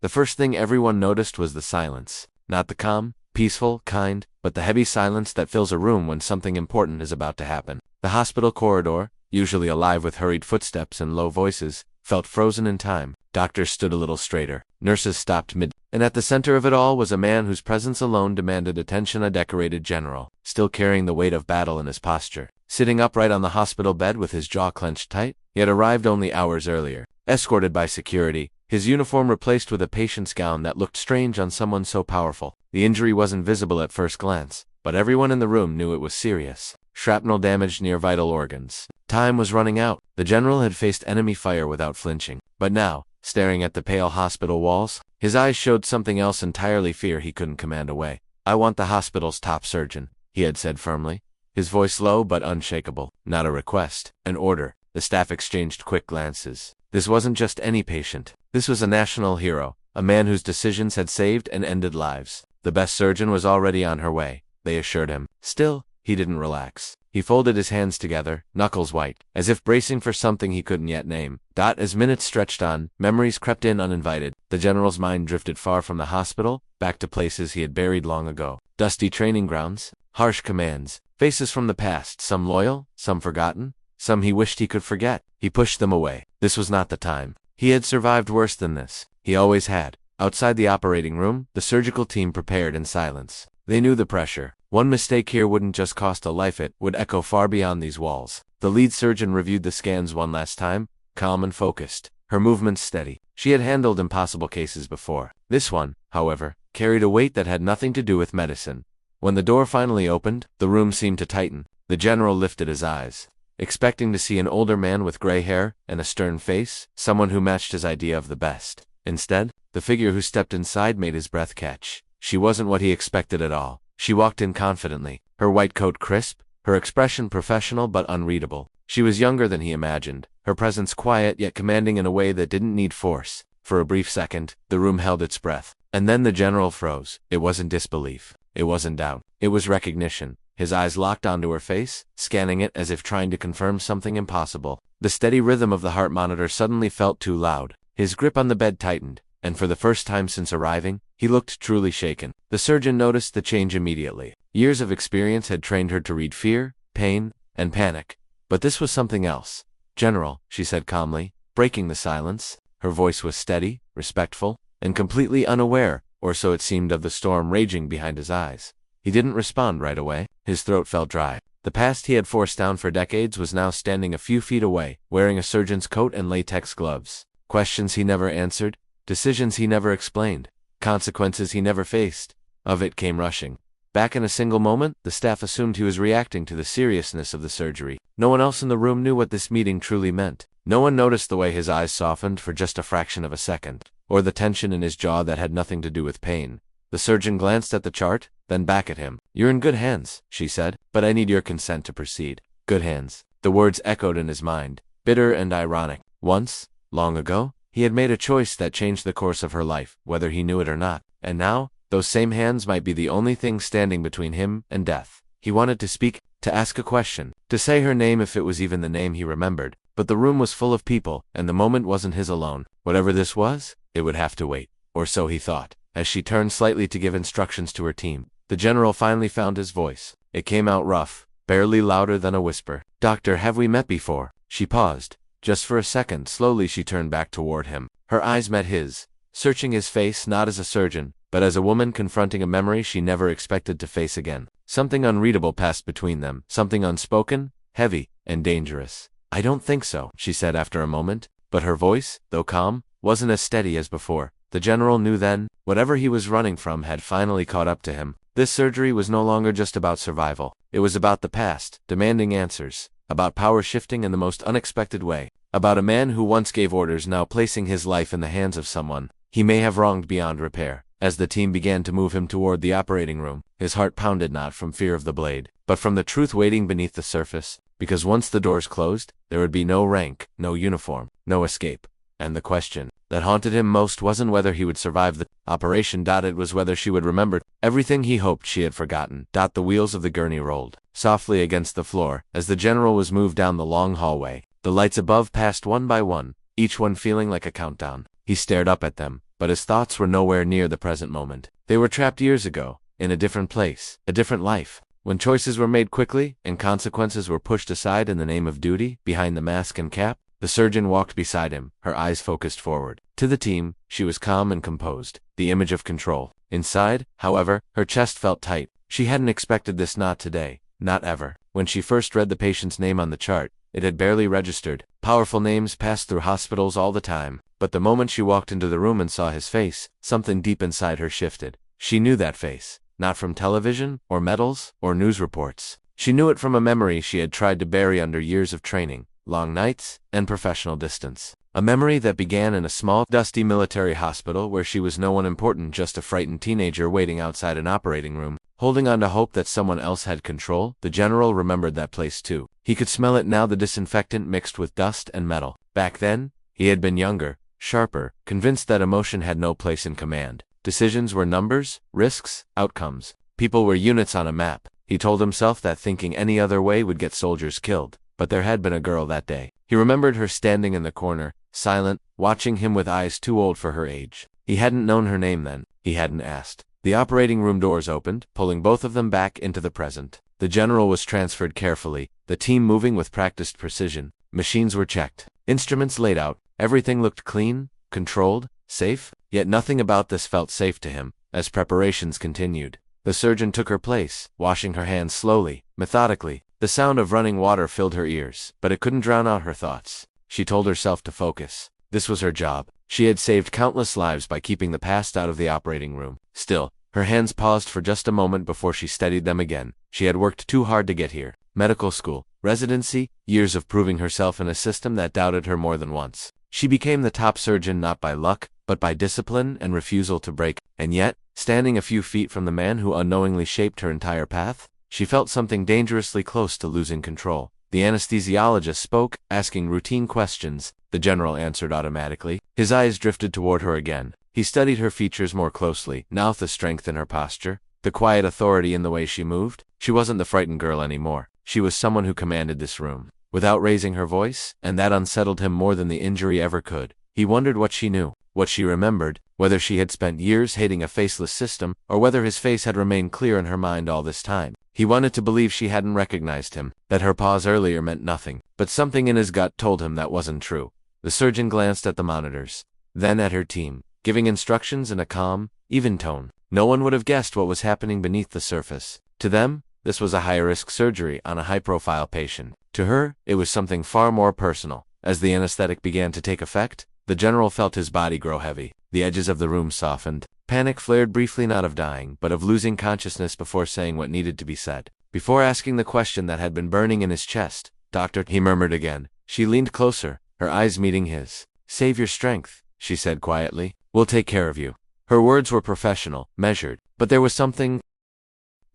The first thing everyone noticed was the silence. Not the calm, peaceful kind, but the heavy silence that fills a room when something important is about to happen. The hospital corridor, usually alive with hurried footsteps and low voices, felt frozen in time. Doctors stood a little straighter. Nurses stopped mid, and at the center of it all was a man whose presence alone demanded attention, a decorated general, still carrying the weight of battle in his posture. Sitting upright on the hospital bed with his jaw clenched tight, he had arrived only hours earlier, escorted by security, his uniform replaced with a patient's gown that looked strange on someone so powerful. The injury wasn't visible at first glance, but everyone in the room knew it was serious. Shrapnel damaged near vital organs. Time was running out. The general had faced enemy fire without flinching. But now, staring at the pale hospital walls, his eyes showed something else entirely, fear he couldn't command away. "I want the hospital's top surgeon," he had said firmly, his voice low but unshakable. Not a request, an order. The staff exchanged quick glances. This wasn't just any patient. This was a national hero, a man whose decisions had saved and ended lives. The best surgeon was already on her way, they assured him. Still, he didn't relax. He folded his hands together, knuckles white, as if bracing for something he couldn't yet name. As minutes stretched on, memories crept in uninvited. The general's mind drifted far from the hospital, back to places he had buried long ago. Dusty training grounds, harsh commands, faces from the past, some loyal, some forgotten, some he wished he could forget. He pushed them away. This was not the time. He had survived worse than this. He always had. Outside the operating room, the surgical team prepared in silence. They knew the pressure. One mistake here wouldn't just cost a life, it would echo far beyond these walls. The lead surgeon reviewed the scans one last time, calm and focused, her movements steady. She had handled impossible cases before. This one, however, carried a weight that had nothing to do with medicine. When the door finally opened, the room seemed to tighten. The general lifted his eyes, expecting to see an older man with gray hair and a stern face, someone who matched his idea of the best. Instead, the figure who stepped inside made his breath catch. She wasn't what he expected at all. She walked in confidently, her white coat crisp, her expression professional but unreadable. She was younger than he imagined, her presence quiet yet commanding in a way that didn't need force. For a brief second, the room held its breath. And then the general froze. It wasn't disbelief. It wasn't doubt. It was recognition. His eyes locked onto her face, scanning it as if trying to confirm something impossible. The steady rhythm of the heart monitor suddenly felt too loud. His grip on the bed tightened, and for the first time since arriving, he looked truly shaken. The surgeon noticed the change immediately. Years of experience had trained her to read fear, pain, and panic. But this was something else. "General," she said calmly, breaking the silence. Her voice was steady, respectful, and completely unaware, or so it seemed, of the storm raging behind his eyes. He didn't respond right away. His throat felt dry. The past he had forced down for decades was now standing a few feet away, wearing a surgeon's coat and latex gloves. Questions he never answered, decisions he never explained, consequences he never faced. Of it came rushing. Back in a single moment, the staff assumed he was reacting to the seriousness of the surgery. No one else in the room knew what this meeting truly meant. No one noticed the way his eyes softened for just a fraction of a second, or the tension in his jaw that had nothing to do with pain. The surgeon glanced at the chart, then back at him. "You're in good hands," she said, "but I need your consent to proceed." Good hands. The words echoed in his mind, bitter and ironic. Once, long ago, he had made a choice that changed the course of her life, whether he knew it or not. And now, those same hands might be the only thing standing between him and death. He wanted to speak, to ask a question, to say her name if it was even the name he remembered. But the room was full of people, and the moment wasn't his alone. Whatever this was, it would have to wait. Or so he thought. As she turned slightly to give instructions to her team, the general finally found his voice. It came out rough, barely louder than a whisper. "Doctor, have we met before?" She paused. Just for a second, slowly she turned back toward him. Her eyes met his, searching his face not as a surgeon, but as a woman confronting a memory she never expected to face again. Something unreadable passed between them, something unspoken, heavy, and dangerous. "I don't think so," she said after a moment, but her voice, though calm, wasn't as steady as before. The general knew then, whatever he was running from had finally caught up to him. This surgery was no longer just about survival. It was about the past, demanding answers, about power shifting in the most unexpected way, about a man who once gave orders now placing his life in the hands of someone he may have wronged beyond repair. As the team began to move him toward the operating room, his heart pounded not from fear of the blade, but from the truth waiting beneath the surface, because once the doors closed, there would be no rank, no uniform, no escape. And the question that haunted him most wasn't whether he would survive the operation. It was whether she would remember everything he hoped she had forgotten. The wheels of the gurney rolled softly against the floor as the general was moved down the long hallway. The lights above passed one by one, each one feeling like a countdown. He stared up at them, but his thoughts were nowhere near the present moment. They were trapped years ago, in a different place, a different life. When choices were made quickly, and consequences were pushed aside in the name of duty, behind the mask and cap, the surgeon walked beside him, her eyes focused forward. To the team, she was calm and composed, the image of control. Inside, however, her chest felt tight. She hadn't expected this, not today, not ever. When she first read the patient's name on the chart, it had barely registered. Powerful names passed through hospitals all the time, but the moment she walked into the room and saw his face, something deep inside her shifted. She knew that face, not from television, or medals, or news reports. She knew it from a memory she had tried to bury under years of training, long nights, and professional distance. A memory that began in a small, dusty military hospital where she was no one important, just a frightened teenager waiting outside an operating room, holding on to hope that someone else had control. The general remembered that place too. He could smell it now, the disinfectant mixed with dust and metal. Back then, he had been younger, sharper, convinced that emotion had no place in command. Decisions were numbers, risks, outcomes. People were units on a map. He told himself that thinking any other way would get soldiers killed. But there had been a girl that day. He remembered her standing in the corner, silent, watching him with eyes too old for her age. He hadn't known her name then. He hadn't asked. The operating room doors opened, pulling both of them back into the present. The general was transferred carefully, the team moving with practiced precision. Machines were checked, instruments laid out. Everything looked clean, controlled, safe, yet nothing about this felt safe to him. As preparations continued, the surgeon took her place, washing her hands slowly, methodically. The sound of running water filled her ears, but it couldn't drown out her thoughts. She told herself to focus. This was her job. She had saved countless lives by keeping the past out of the operating room. Still, her hands paused for just a moment before she steadied them again. She had worked too hard to get here. Medical school, residency, years of proving herself in a system that doubted her more than once. She became the top surgeon not by luck, but by discipline and refusal to break. And yet, standing a few feet from the man who unknowingly shaped her entire path, she felt something dangerously close to losing control. The anesthesiologist spoke, asking routine questions. The general answered automatically. His eyes drifted toward her again. He studied her features more closely, now the strength in her posture, the quiet authority in the way she moved. She wasn't the frightened girl anymore. She was someone who commanded this room, without raising her voice, and that unsettled him more than the injury ever could. He wondered what she knew, what she remembered, whether she had spent years hating a faceless system, or whether his face had remained clear in her mind all this time. He wanted to believe she hadn't recognized him, that her pause earlier meant nothing, but something in his gut told him that wasn't true. The surgeon glanced at the monitors, then at her team, giving instructions in a calm, even tone. No one would have guessed what was happening beneath the surface. To them, this was a high-risk surgery on a high-profile patient. To her, it was something far more personal. As the anesthetic began to take effect, the general felt his body grow heavy. The edges of the room softened. Panic flared briefly, not of dying, but of losing consciousness before saying what needed to be said. Before asking the question that had been burning in his chest, "Doctor," he murmured again. She leaned closer, her eyes meeting his. "Save your strength," she said quietly. "We'll take care of you." Her words were professional, measured, but there was something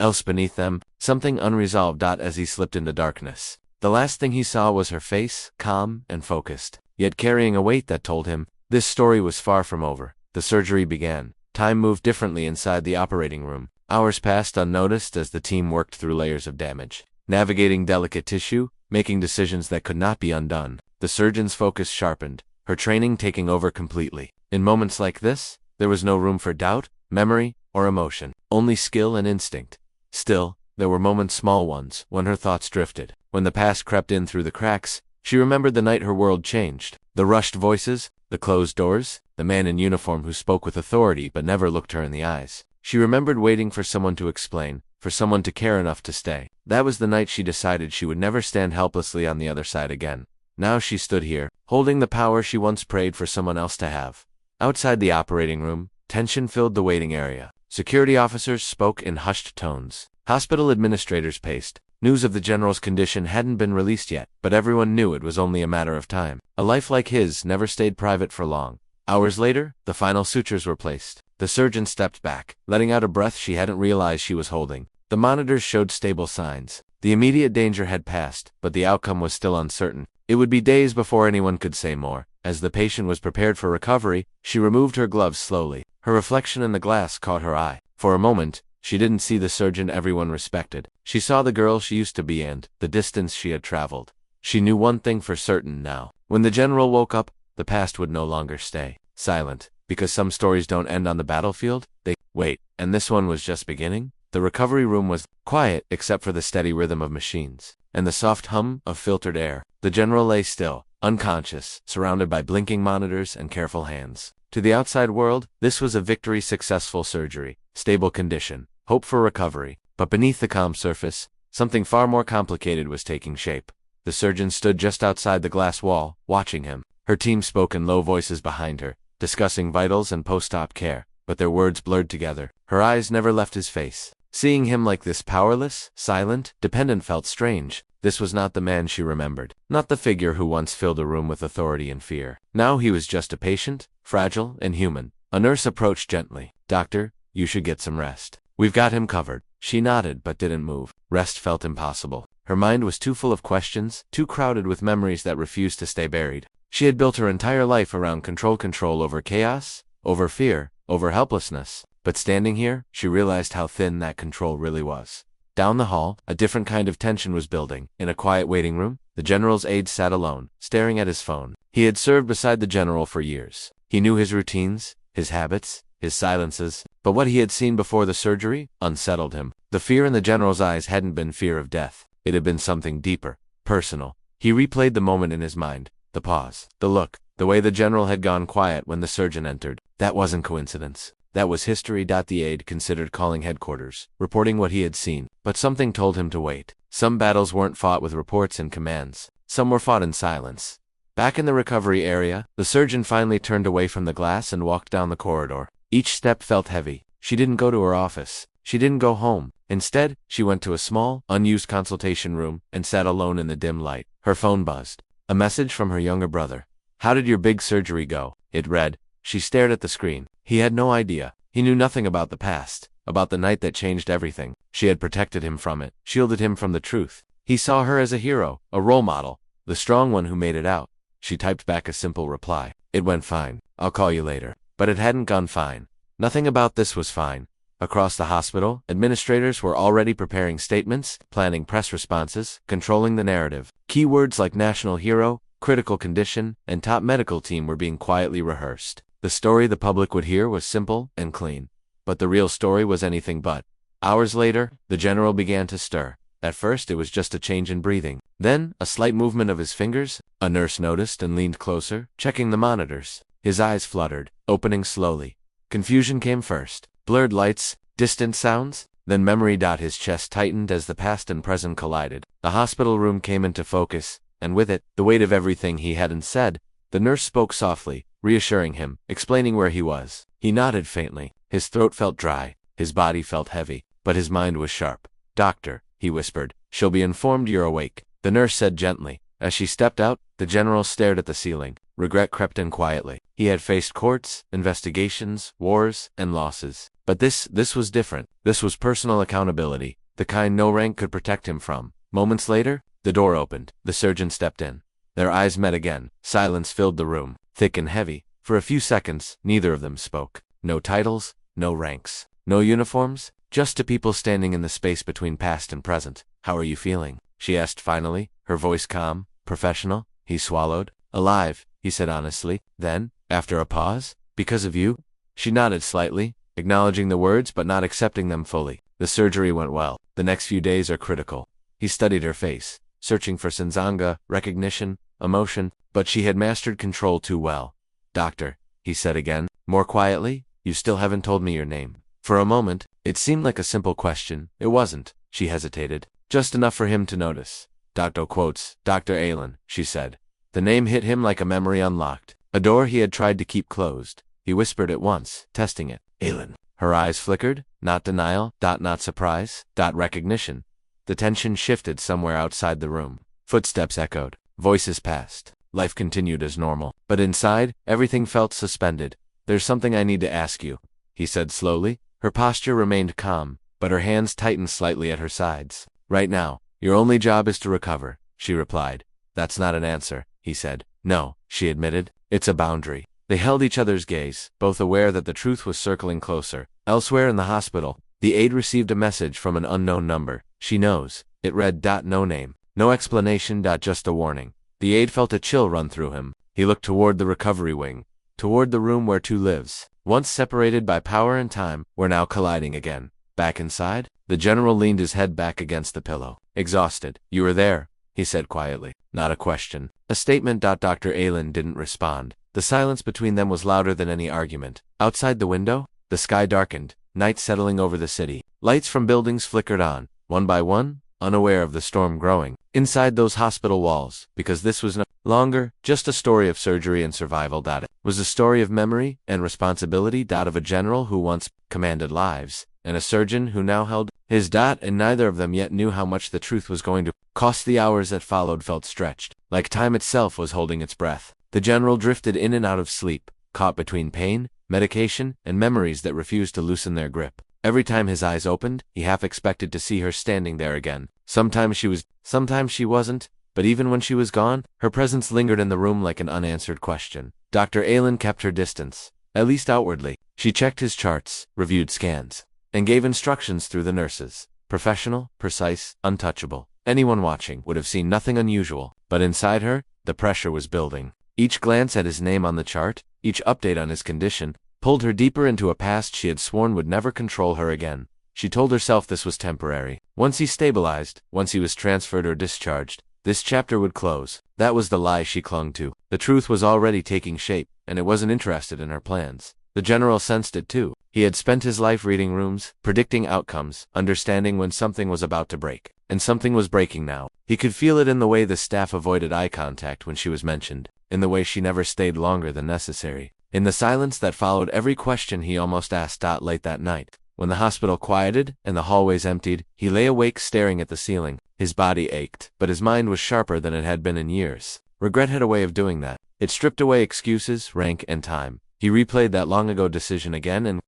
else beneath them, something unresolved. As he slipped into darkness, the last thing he saw was her face, calm and focused, yet carrying a weight that told him this story was far from over. The surgery began. Time moved differently inside the operating room. Hours passed unnoticed as the team worked through layers of damage, navigating delicate tissue, making decisions that could not be undone. The surgeon's focus sharpened, her training taking over completely. In moments like this, there was no room for doubt, memory, or emotion, only skill and instinct. Still, there were moments, small ones, when her thoughts drifted. When the past crept in through the cracks, she remembered the night her world changed. The rushed voices, the closed doors, the man in uniform who spoke with authority but never looked her in the eyes. She remembered waiting for someone to explain, for someone to care enough to stay. That was the night she decided she would never stand helplessly on the other side again. Now she stood here, holding the power she once prayed for someone else to have. Outside the operating room, tension filled the waiting area. Security officers spoke in hushed tones. Hospital administrators paced. News of the general's condition hadn't been released yet, but everyone knew it was only a matter of time. A life like his never stayed private for long. Hours later, the final sutures were placed. The surgeon stepped back, letting out a breath she hadn't realized she was holding. The monitors showed stable signs. The immediate danger had passed, but the outcome was still uncertain. It would be days before anyone could say more. As the patient was prepared for recovery, she removed her gloves slowly. Her reflection in the glass caught her eye. For a moment, she didn't see the surgeon everyone respected. She saw the girl she used to be and the distance she had traveled. She knew one thing for certain now. When the general woke up, the past would no longer stay silent. Because some stories don't end on the battlefield, they wait, and this one was just beginning? The recovery room was quiet except for the steady rhythm of machines and the soft hum of filtered air. The general lay still, unconscious, surrounded by blinking monitors and careful hands. To the outside world, this was a victory, successful surgery, stable condition, hope for recovery. But beneath the calm surface, something far more complicated was taking shape. The surgeon stood just outside the glass wall, watching him. Her team spoke in low voices behind her, discussing vitals and post-op care, but their words blurred together. Her eyes never left his face. Seeing him like this, powerless, silent, dependent, felt strange. This was not the man she remembered, not the figure who once filled a room with authority and fear. Now he was just a patient, fragile and human. A nurse approached gently. "Doctor, you should get some rest. We've got him covered." She nodded but didn't move. Rest felt impossible. Her mind was too full of questions, too crowded with memories that refused to stay buried. She had built her entire life around control over chaos, over fear, over helplessness. But standing here, she realized how thin that control really was. Down the hall, a different kind of tension was building. In a quiet waiting room, the general's aide sat alone, staring at his phone. He had served beside the general for years. He knew his routines, his habits, his silences, but what he had seen before the surgery unsettled him. The fear in the general's eyes hadn't been fear of death. It had been something deeper, personal. He replayed the moment in his mind, the pause, the look, the way the general had gone quiet when the surgeon entered. That wasn't coincidence. That was history. The aide considered calling headquarters, reporting what he had seen, but something told him to wait. Some battles weren't fought with reports and commands. Some were fought in silence. Back in the recovery area, the surgeon finally turned away from the glass and walked down the corridor. Each step felt heavy. She didn't go to her office. She didn't go home. Instead, she went to a small, unused consultation room and sat alone in the dim light. Her phone buzzed. A message from her younger brother. "How did your big surgery go?" It read. She stared at the screen. He had no idea. He knew nothing about the past, about the night that changed everything. She had protected him from it, shielded him from the truth. He saw her as a hero, a role model, the strong one who made it out. She typed back a simple reply. "It went fine. I'll call you later." But it hadn't gone fine. Nothing about this was fine. Across the hospital, administrators were already preparing statements, planning press responses, controlling the narrative. Keywords like national hero, critical condition, and top medical team were being quietly rehearsed. The story the public would hear was simple and clean. But the real story was anything but. Hours later, the general began to stir. At first it was just a change in breathing. Then, a slight movement of his fingers. A nurse noticed and leaned closer, checking the monitors. His eyes fluttered, opening slowly. Confusion came first. Blurred lights, distant sounds, then memory. His chest tightened as the past and present collided. The hospital room came into focus, and with it, the weight of everything he hadn't said. The nurse spoke softly, reassuring him, explaining where he was. He nodded faintly. His throat felt dry, his body felt heavy, but his mind was sharp. "Doctor," he whispered, "she'll be informed you're awake," the nurse said gently. As she stepped out, the general stared at the ceiling. Regret crept in quietly. He had faced courts, investigations, wars, and losses. But this was different. This was personal accountability, the kind no rank could protect him from. Moments later, the door opened. The surgeon stepped in. Their eyes met again. Silence filled the room, thick and heavy. For a few seconds, neither of them spoke. No titles, no ranks, no uniforms, just two people standing in the space between past and present. "How are you feeling?" she asked finally, her voice calm, professional. He swallowed. "Alive," he said honestly. Then, after a pause, "Because of you?" She nodded slightly, acknowledging the words but not accepting them fully. "The surgery went well. The next few days are critical." He studied her face, searching for senzanga, recognition, emotion, but she had mastered control too well. "Doctor," he said again, more quietly, "you still haven't told me your name." For a moment, it seemed like a simple question. It wasn't. She hesitated, just enough for him to notice. "Dr. Aylin," she said. The name hit him like a memory unlocked, a door he had tried to keep closed. He whispered it once, testing it. "Aylin." Her eyes flickered, not denial, not surprise, recognition. The tension shifted somewhere outside the room. Footsteps echoed. Voices passed. Life continued as normal. But inside, everything felt suspended. "There's something I need to ask you," he said slowly. Her posture remained calm, but her hands tightened slightly at her sides. "Right now, your only job is to recover," she replied. "That's not an answer," he said. "No," she admitted. "It's a boundary." They held each other's gaze, both aware that the truth was circling closer. Elsewhere in the hospital, the aide received a message from an unknown number. "She knows." It read, "No name. No explanation. Just a warning." The aide felt a chill run through him. He looked toward the recovery wing. toward the room where two lives, once separated by power and time, were now colliding again. Back inside, the general leaned his head back against the pillow. Exhausted. You were there, he said quietly. Not a question. A statement. Dr. Aylin didn't respond. The silence between them was louder than any argument. Outside the window, the sky darkened, night settling over the city. Lights from buildings flickered on, one by one, unaware of the storm growing. Inside those hospital walls, because this was no longer just a story of surgery and survival. It was a story of memory and responsibility. Of a general who once commanded lives, and a surgeon who now held his. And neither of them yet knew how much the truth was going to cost. The hours that followed felt stretched, like time itself was holding its breath. The general drifted in and out of sleep, caught between pain, medication, and memories that refused to loosen their grip. Every time his eyes opened, he half expected to see her standing there again. Sometimes she was, sometimes she wasn't, but even when she was gone, her presence lingered in the room like an unanswered question. Dr. Aylin kept her distance, at least outwardly. She checked his charts, reviewed scans, and gave instructions through the nurses. Professional, precise, untouchable. Anyone watching would have seen nothing unusual, but inside her, the pressure was building. Each glance at his name on the chart, each update on his condition, pulled her deeper into a past she had sworn would never control her again. She told herself this was temporary. Once he stabilized, once he was transferred or discharged, this chapter would close. That was the lie she clung to. The truth was already taking shape, and it wasn't interested in her plans. The general sensed it too. He had spent his life reading rooms, predicting outcomes, understanding when something was about to break. And something was breaking now. He could feel it in the way the staff avoided eye contact when she was mentioned, in the way she never stayed longer than necessary. In the silence that followed every question he almost asked. Late that night, when the hospital quieted and the hallways emptied, he lay awake staring at the ceiling. His body ached, but his mind was sharper than it had been in years. Regret had a way of doing that. It stripped away excuses, rank, and time. He replayed that long-ago decision again and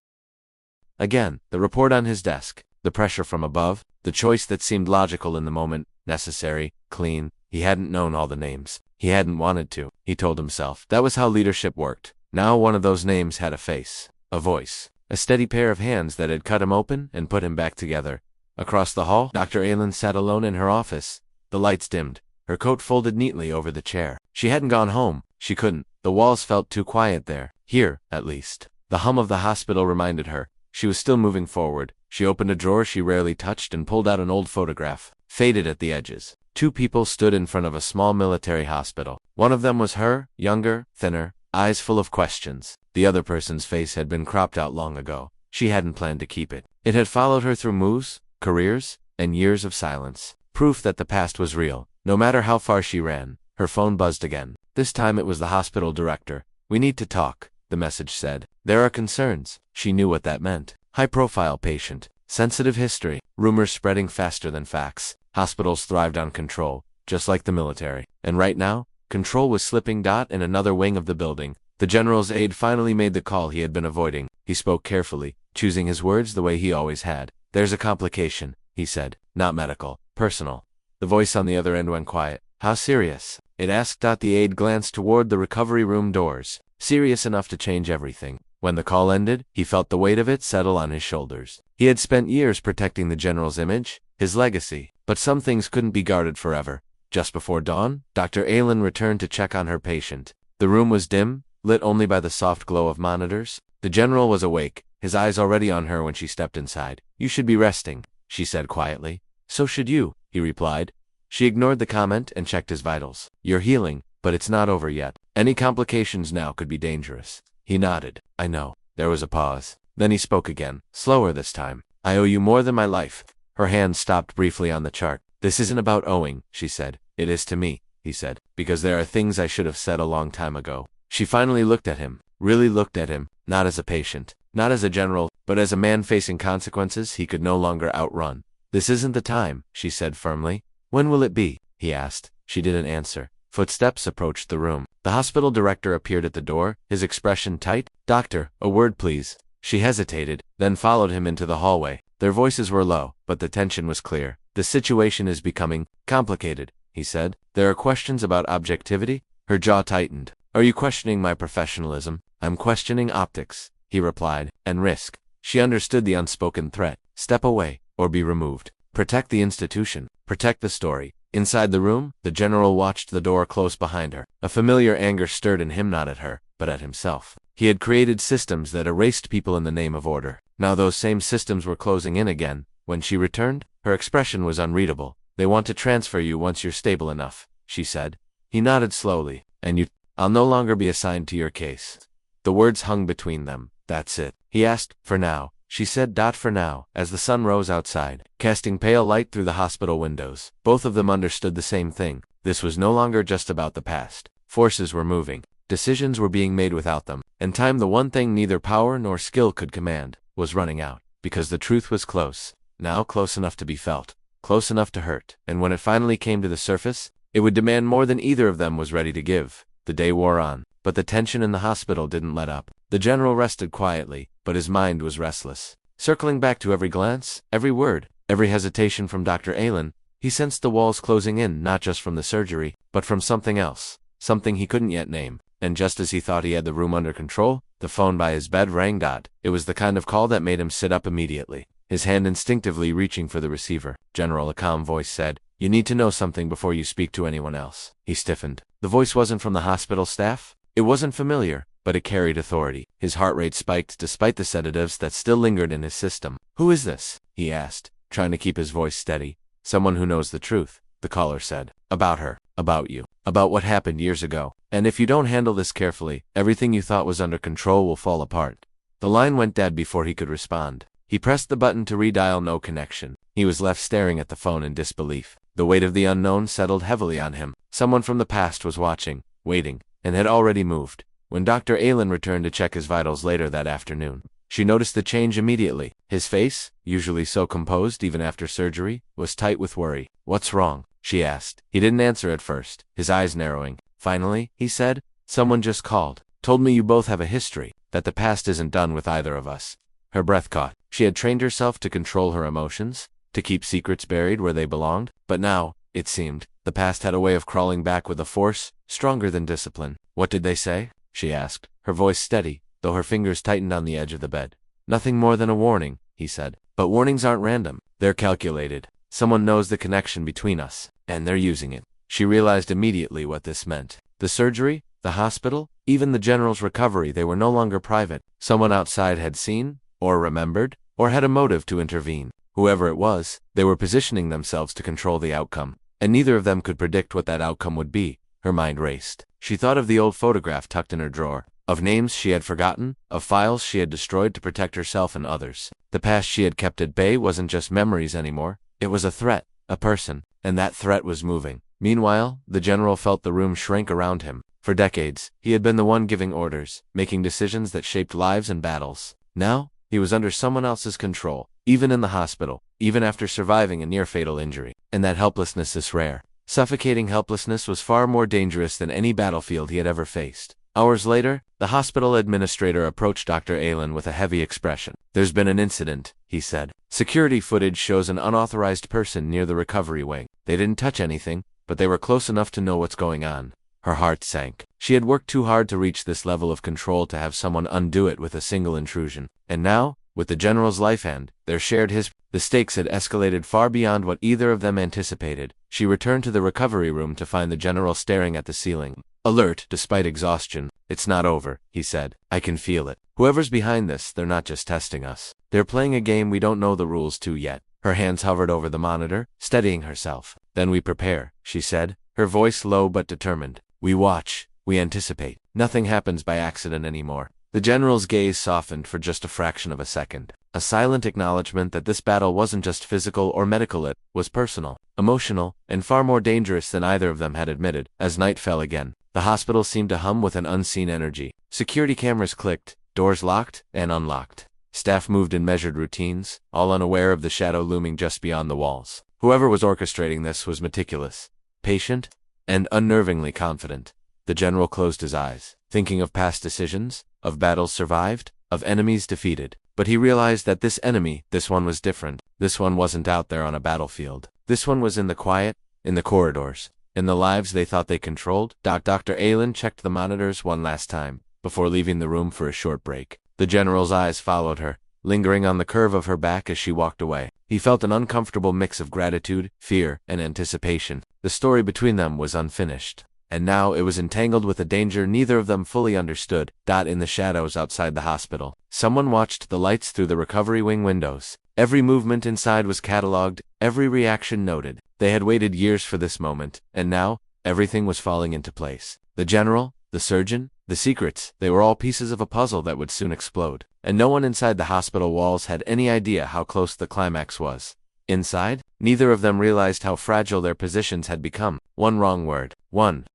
again. The report on his desk, the pressure from above, the choice that seemed logical in the moment, necessary, clean. He hadn't known all the names. He hadn't wanted to, he told himself. That was how leadership worked. Now one of those names had a face, a voice, a steady pair of hands that had cut him open and put him back together. Across the hall, Dr. Aylin sat alone in her office. The lights dimmed, her coat folded neatly over the chair. She hadn't gone home. She couldn't. The walls felt too quiet there. Here, at least. The hum of the hospital reminded her. She was still moving forward. She opened a drawer she rarely touched and pulled out an old photograph, faded at the edges. Two people stood in front of a small military hospital. One of them was her, younger, thinner, eyes full of questions. The other person's face had been cropped out long ago. She hadn't planned to keep it. It had followed her through moves, careers, and years of silence. Proof that the past was real. No matter how far she ran, her phone buzzed again. This time it was the hospital director. "We need to talk," the message said. "There are concerns." She knew what that meant. High-profile patient. Sensitive history. Rumors spreading faster than facts. Hospitals thrived on control, just like the military. And right now, control was slipping. In another wing of the building, the general's aide finally made the call he had been avoiding. He spoke carefully, choosing his words the way he always had. "There's a complication," he said. "Not medical. Personal." The voice on the other end went quiet. "How serious?" it asked. The aide glanced toward the recovery room doors. "Serious enough to change everything." When the call ended, he felt the weight of it settle on his shoulders. He had spent years protecting the general's image, his legacy, but some things couldn't be guarded forever. Just before dawn, Dr. Aylin returned to check on her patient. The room was dim, lit only by the soft glow of monitors. The general was awake, his eyes already on her when she stepped inside. "You should be resting," she said quietly. "So should you," he replied. She ignored the comment and checked his vitals. "You're healing, but it's not over yet. Any complications now could be dangerous." He nodded. "I know." There was a pause. Then he spoke again, slower this time. "I owe you more than my life." Her hand stopped briefly on the chart. "This isn't about owing," she said. "It is to me," he said, "because there are things I should have said a long time ago." She finally looked at him, really looked at him, not as a patient, not as a general, but as a man facing consequences he could no longer outrun. "This isn't the time," she said firmly. "When will it be?" he asked. She didn't answer. Footsteps approached the room. The hospital director appeared at the door, his expression tight. "Doctor, a word please." She hesitated, then followed him into the hallway. Their voices were low, but the tension was clear. "The situation is becoming complicated," he said. "There are questions about objectivity." Her jaw tightened. "Are you questioning my professionalism?" "I'm questioning optics," he replied, "and risk." She understood the unspoken threat. Step away, or be removed. Protect the institution. Protect the story. Inside the room, the general watched the door close behind her. A familiar anger stirred in him, not at her, but at himself. He had created systems that erased people in the name of order. Now those same systems were closing in again. When she returned, her expression was unreadable. "They want to transfer you once you're stable enough," she said. He nodded slowly. "And I'll no longer be assigned to your case." The words hung between them. "That's it?" he asked. "For now," she said. "For now," as the sun rose outside, casting pale light through the hospital windows. Both of them understood the same thing. This was no longer just about the past. Forces were moving. Decisions were being made without them. And time, the one thing neither power nor skill could command, was running out. Because the truth was close. Now close enough to be felt. Close enough to hurt. And when it finally came to the surface, it would demand more than either of them was ready to give. The day wore on. But the tension in the hospital didn't let up. The general rested quietly, but his mind was restless. Circling back to every glance, every word, every hesitation from Dr. Aylin, he sensed the walls closing in, not just from the surgery, but from something else. Something he couldn't yet name. And just as he thought he had the room under control, the phone by his bed rang. It was the kind of call that made him sit up immediately, his hand instinctively reaching for the receiver. "General," a calm voice said, "you need to know something before you speak to anyone else." He stiffened. The voice wasn't from the hospital staff. It wasn't familiar, but it carried authority. His heart rate spiked despite the sedatives that still lingered in his system. "Who is this?" he asked, trying to keep his voice steady. "Someone who knows the truth," the caller said. "About her. About you. About what happened years ago. And if you don't handle this carefully, everything you thought was under control will fall apart." The line went dead before he could respond. He pressed the button to redial. No connection. He was left staring at the phone in disbelief. The weight of the unknown settled heavily on him. Someone from the past was watching, waiting, and had already moved. When Dr. Aylin returned to check his vitals later that afternoon, she noticed the change immediately. His face, usually so composed even after surgery, was tight with worry. "What's wrong?" she asked. He didn't answer at first, his eyes narrowing. Finally, he said, "Someone just called. Told me you both have a history, that the past isn't done with either of us." Her breath caught. She had trained herself to control her emotions, to keep secrets buried where they belonged, but now, it seemed, the past had a way of crawling back with a force stronger than discipline. "What did they say?" she asked, her voice steady, though her fingers tightened on the edge of the bed. "Nothing more than a warning," he said. "But warnings aren't random. They're calculated. Someone knows the connection between us, and they're using it." She realized immediately what this meant. The surgery, the hospital, even the general's recovery, they were no longer private. Someone outside had seen, or remembered, or had a motive to intervene. Whoever it was, they were positioning themselves to control the outcome, and neither of them could predict what that outcome would be. Her mind raced. She thought of the old photograph tucked in her drawer, of names she had forgotten, of files she had destroyed to protect herself and others. The past she had kept at bay wasn't just memories anymore. It was a threat, a person, and that threat was moving. Meanwhile, the general felt the room shrink around him. For decades, he had been the one giving orders, making decisions that shaped lives and battles. Now, he was under someone else's control, even in the hospital, even after surviving a near-fatal injury. And that helplessness is rare. Suffocating helplessness was far more dangerous than any battlefield he had ever faced. Hours later, the hospital administrator approached Dr. Aylin with a heavy expression. "There's been an incident," he said. "Security footage shows an unauthorized person near the recovery wing. They didn't touch anything, but they were close enough to know what's going on." Her heart sank. She had worked too hard to reach this level of control to have someone undo it with a single intrusion. And now, with the general's life end, their shared history, the stakes had escalated far beyond what either of them anticipated. She returned to the recovery room to find the general staring at the ceiling, alert despite exhaustion. "It's not over," he said. "I can feel it. Whoever's behind this, they're not just testing us. They're playing a game we don't know the rules to yet." Her hands hovered over the monitor, steadying herself. "Then we prepare," she said, her voice low but determined. "We watch. We anticipate. Nothing happens by accident anymore." The general's gaze softened for just a fraction of a second. A silent acknowledgement that this battle wasn't just physical or medical, it was personal, emotional, and far more dangerous than either of them had admitted. As night fell again, the hospital seemed to hum with an unseen energy. Security cameras clicked, doors locked and unlocked. Staff moved in measured routines, all unaware of the shadow looming just beyond the walls. Whoever was orchestrating this was meticulous, patient, and unnervingly confident. The general closed his eyes, thinking of past decisions, of battles survived, of enemies defeated. But he realized that this enemy, this one was different. This one wasn't out there on a battlefield. This one was in the quiet, in the corridors, in the lives they thought they controlled. Dr. Aylin checked the monitors one last time, before leaving the room for a short break. The general's eyes followed her, lingering on the curve of her back as she walked away. He felt an uncomfortable mix of gratitude, fear, and anticipation. The story between them was unfinished. and now it was entangled with a danger neither of them fully understood. In the shadows outside the hospital, someone watched the lights through the recovery wing windows. Every movement inside was catalogued, every reaction noted. They had waited years for this moment, and now, everything was falling into place. The general, the surgeon, the secrets, they were all pieces of a puzzle that would soon explode. And no one inside the hospital walls had any idea how close the climax was. Inside, neither of them realized how fragile their positions had become. One wrong word, one